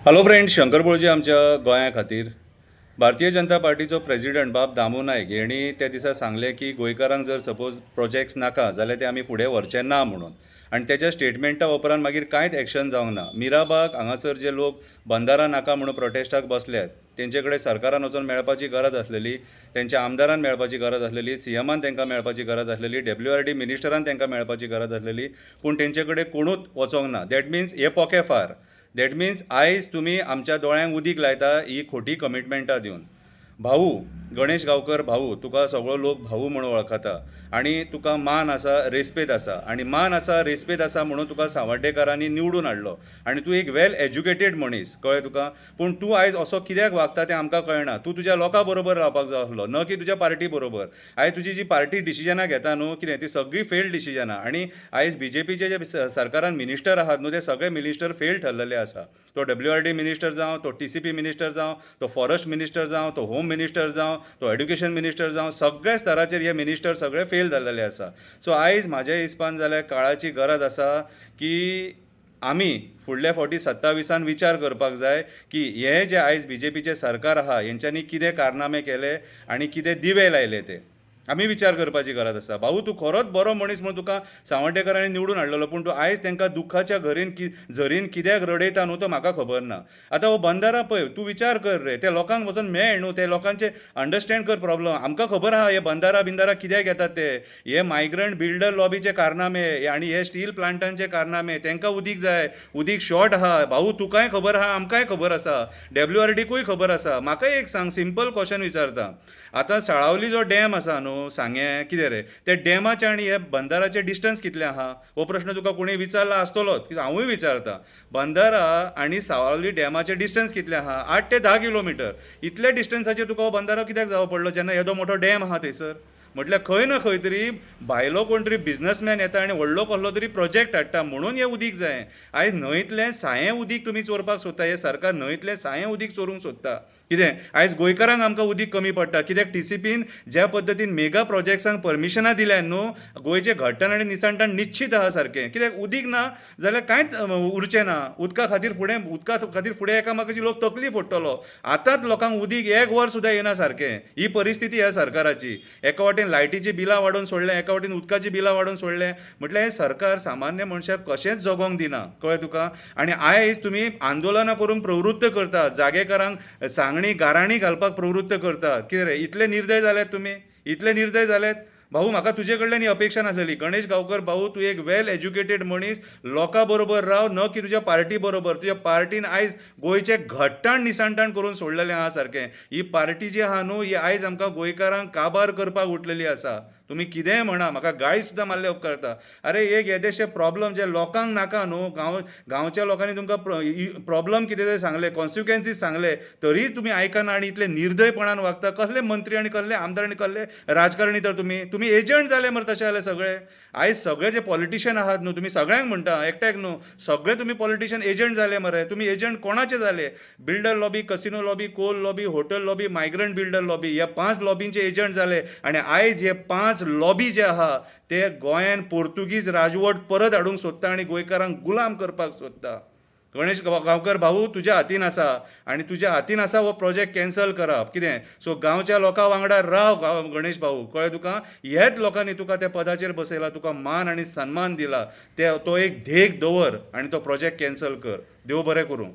Hello friends, Shankar बोळजी आमच्या गोंया खातीर भारतीय जनता पार्टीचो प्रेसिडेंट बाब दामू नायक यांनी त्या दिसा सांगले की गोंयकारांक जर सपोज प्रोजेक्ट्स नाका जाल्यार ते आमी फुडें व्हरचे ना म्हणून. आनी तेच्या स्टेटमेंटा उपरांत मागीर कांयच एक्शन जावंक ना. मिराबाग हांगासर जे लोक बंदारा नाका म्हणून प्रोटेस्टाक बसल्यात तेंचे कडेन सरकारान वचून मेळपाची गरज आसलेली, तेंच्या आमदारान मेळपाची गरज आसलेली, सीएमान तांकां मेळपाची गरज आसलेली, WRD मिनिस्टरान तांकां मेळपाची गरज आसलेली, पूण तेंचे कडेन कोणूच वचोंक ना. दॅट मिन्स हे पोके फार. दॅट मिन्स आयज तुमी आमच्या दोळ्यांक उदीक लायता ही खोटी कमिटमेंटां दिवन. भाऊ गणेश गांवकर भाऊ, तुका सगळो लोक भाऊ म्हणून वळखता आनी तुका मान आसा, रेस्पेद आसा, आनी मान आसा, रेस्पेद आसा म्हणून तुका सावड्डेकारांनी निवडून हाडलो आनी तूं एक वेल एज्युकेटेड मनीस, कळ्ळें तुका. पूण तूं आयज असो कित्याक वागता तें आमकां कळना. तूं तुज्या लोकां बरोबर रावपाक जाय आसलो, न की तुज्या पार्टी बरोबर. आयज तुजी जी पार्टी डिसिजनां घेता न्हू कितें, ती सगळीं फेल्ड डिसिजनां. आनी आयज BJPचे जे सरकारान मिनिस्टर आहात न्हू, ते सगळे मिनिस्टर फेल ठरलेले आसा. तो WRD मिनिस्टर जावं, तो TCP मिनिस्टर जावं, तो फॉरेस्ट मिनिस्टर जावं, तो होम मिनिस्टर जावं, तो एड्युकेशन मिनिस्टर जावं, सगळ्या स्तराचेर हे मिनिस्टर सगळे फेल जाल्लेले आसा. सो आयज म्हाज्या हिसपान जाल्यार काळाची गरज आसा की आमी फुडल्या फावटी 27 विचार करपाक जाय की हे जे आयज BJPचे सरकार आहा हेंच्यांनी कितें कारनामे केले आनी कितें दिवे लायले ते आमी विचार करपाची गरज आसा. भाऊ, तूं खरोच बरो मनीस म्हणून तुका सावड्डेकारांनी निवडून हाडलेलो, पूण तूं आयज तांकां दुख्खाच्या झरीन कित्याक रडयता न्हू तो म्हाका खबर ना. आतां हो बंदारा पळय, तूं विचार कर रे, त्या लोकांक वचून मेळ न्हू, ते लोकांचे अंडरस्टँड कर प्रॉब्लम. आमकां खबर आहा हे बंदारा कित्याक येतात ते. हे मायग्रंट बिल्डर लॉबीचे कारनामे आनी हे स्टील प्लांटांचे कारनामे. तांकां उदीक जाय, उदीक शॉर्ट आहा. भाऊ, तुकाय खबर आहा, आमकांय खबर आसा, WRDकूय खबर आसा. म्हाका एक सांग, सिंपल क्वेश्चन विचारता. आतां साळावली जो डॅम आसा न्हू, सांगे कितें रे, ते डॅमाचे आनी हे बंदाराचे डिस्टन्स कितलें आहा हो प्रश्न तुका कोणी विचारला आसतलोच, हांवूय विचारता. बंदारा आनी सावळावली डॅमाचे डिस्टन्स कितलें आहा? 8 ते 10 किलोमिटर. इतल्या डिस्टन्साचेर तुका हो बंदारो कित्याक जावो पडलो जेन्ना येदो मोठो डॅम आहा थंयसर? म्हटल्यार खंय ना खंय तरी भायलो कोण तरी बिझनसमॅन येता आनी व्हडलो कसलो तरी प्रोजेक्ट हाडटा म्हणून हें उदीक जाय. आयज न्हंयतलें सायें उदीक तुमी चोरपाक सोदता, हे सरकार न्हंयतलें सायें उदीक चोरूंक सोदता. कितें आयज गोंयकारांक आमकां उदीक कमी पडटा कित्याक TCPन ज्या पद्दतीन मेगा प्रोजेक्ट्सांक परमिशनां दिल्यात न्हू, गोंयचें घट्टण आनी निसणटाण निश्चित आहा सारकें. कित्याक उदीक ना जाल्यार कांयच उरचें ना. उदका खातीर फुडें एकामेकाची लोक तकली फोडटलो. आतांच लोकांक उदीक 1 वर सुद्दां येना सारकें. ही परिस्थिती ह्या सरकाराची. एका वाटेन लायटीची बिलां वाडोवन सोडलें, एका वाटेन उदकाची बिलां वाडोवन सोडलें. म्हटल्यार हें सरकार सामान्य मनशाक कशेंच जगोंक दिना, कळ्ळें तुका. आनी आयज तुमी आंदोलनां करूंक प्रवृत्त करतात, जागेकारांक सांगणी गाराणी घालपाक प्रवृत्त करतात. कितें रे, इतले निर्दय जाल्यात तुमी? इतले निर्दय जाल्यात? भाऊ, म्हाका तुजे कडल्यान ही अपेक्षा नासलेली. गणेश गांवकर भाऊ, तूं एक वेल एज्युकेटेड मनीस, लोकां बरोबर राव, न की तुज्या पार्टी बरोबर. तुज्या पार्टीन आयज गोंयचें घट्टण निसणटाण करून सोडलेलें आहा सारकें. ही पार्टी जी आहा न्हू, ही आयज आमकां गोंयकारांक काबार करपाक उठलेली आसा. तुमी कितेंय म्हणा, म्हाका गाळी सुद्दां मारले उपकारता. अरे, एक येदेशे प्रॉब्लम जे लोकांक नाका न्हू, गांवच्या लोकांनी तुमकां प्रॉब्लम कितें ते सांगले, कॉन्सिक्वन्सीस सांगले, तरी तुमी आयकना आनी इतले निर्दयपणान वागता. कसले मंत्री आनी कसले आमदार आनी कसले राजकारणी तर तुमी एजंट जाले मरे तशे जाल्यार सगळे. आयज सगळे जे पॉलिटिशियन आहात न्हू, तुमी सगळ्यांक म्हणटा, एकट्याक न्हू, सगळे तुमी पॉलिटिशियन एजंट जाले मरे. तुमी एजंट कोणाचे जाले? Builder lobby, casino lobby, coal lobby, hotel lobby, migrant builder lobby, ह्या 5 लॉबींचे एजंट जाले. आनी आयज हे 5 लॉबी जे आहा ते गोंयान पोर्तुगीज राजवट परत हाडूंक सोदता आनी गोंयकारांक गुलाम करपाक सोदता. गणेश गांवकर भाऊ, तुज्या हातीन आसा आनी तुज्या हातीन आसा हो प्रोजेक्ट कॅन्सल करप. कितें सो गांवच्या लोकां वांगडा राव गणेश भाऊ, कळ्ळें तुका. हेच लोकांनी तुका त्या पदाचेर बसयला, तुका मान आनी सन्मान दिला. तो एक धेक दवर आनी तो प्रोजेक्ट कॅन्सल कर. देव बरें करूं.